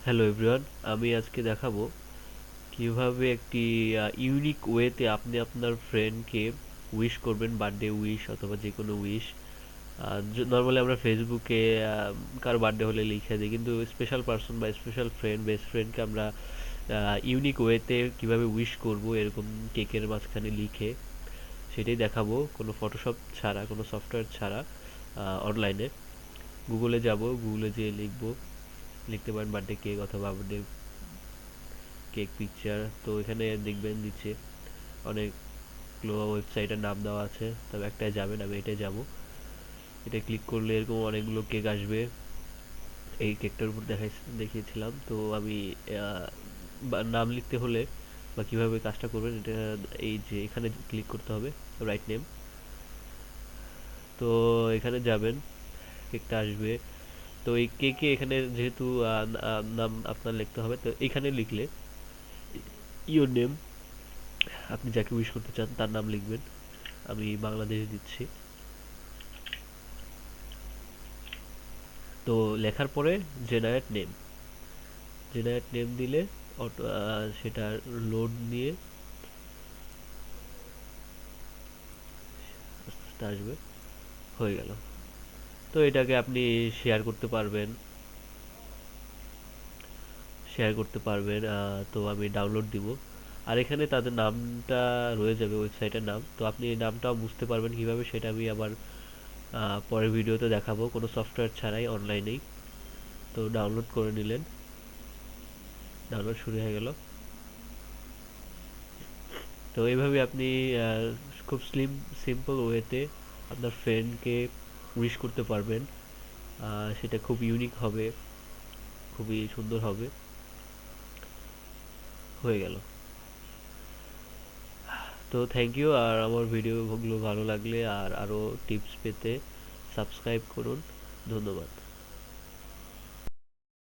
Hello everyone, আমি আজকে দেখাবো কিভাবে একটি ইউনিক ওয়েতে আপনি আপনার ফ্রেন্ডকে উইশ করবেন, বার্থডে উইশ অথবা যে কোনো উইশ। নর্মালি আমরা ফেসবুকে কারো বার্থডে হলে লিখে দিই, কিন্তু স্পেশাল পার্সন বা স্পেশাল ফ্রেন্ড, বেস্ট ফ্রেন্ডকে আমরা ইউনিক ওয়েতে কিভাবে উইশ করব এরকম কেকের মাঝখানে লিখে সেটাই দেখাবো, কোনো ফটোশপ ছাড়া, কোনো সফটওয়্যার ছাড়া। অনলাইনে গুগলে যাব, গুগলে যেয়ে লিখতে পারেন বার্থডে কেক অথবা বার্থডে কেক পিকচার। তো এখানে দেখবেন নিচে অনেকগুলো ওয়েবসাইটের নাম দেওয়া আছে, তবে একটাই যাবেন, আমি এটাই যাব। এটা ক্লিক করলে এরকম অনেকগুলো কেক আসবে। এই কেকটার উপর দেখিয়েছিলাম। তো আমি নাম লিখতে হলে বা কিভাবে কাজটা করবেন এটা, এই যে এখানে ক্লিক করতে হবে, রাইট নেম। তো এখানে যাবেন, কেকটা আসবে। তো এই কেকে এখানে যেহেতু নাম আপনার লিখতে হবে, তো এখানে লিখলে ইওর নেম, আপনি যাকে উইশ করতে চান তার নাম লিখবেন। আমি বাংলাদেশ দিচ্ছি। তো লেখার পরে জেনারেট নেম, জেনারেট নেম দিলে অটো সেটা লোড নিয়ে আস্তে আস্তে আসবে। হয়ে গেল। তো এটাকে আপনি শেয়ার করতে পারবেন, তো আমি ডাউনলোড দিব। আর এখানে তাদের নামটা রয়ে যাবে, ওয়েবসাইটের নাম। তো আপনি এই নামটাও বুঝতে পারবেন কিভাবে, সেটা আমি আবার পরের ভিডিওতে দেখাবো, কোনো সফটওয়্যার ছাড়াই অনলাইনেই। তো ডাউনলোড করে নিলেন, ডাউনলোড শুরু হয়ে গেল। তো এইভাবে আপনি খুব সিম্পল ওয়েতে আপনার ফ্রেন্ডকে উইশ করতে পারবেন। সেটা খুব ইউনিক হবে, খুবই সুন্দর হবে। হয়ে গেল। তো থ্যাংক ইউ। আর আমার ভিডিওগুলো ভালো লাগলে আর আরও টিপস পেতে সাবস্ক্রাইব করুন। ধন্যবাদ।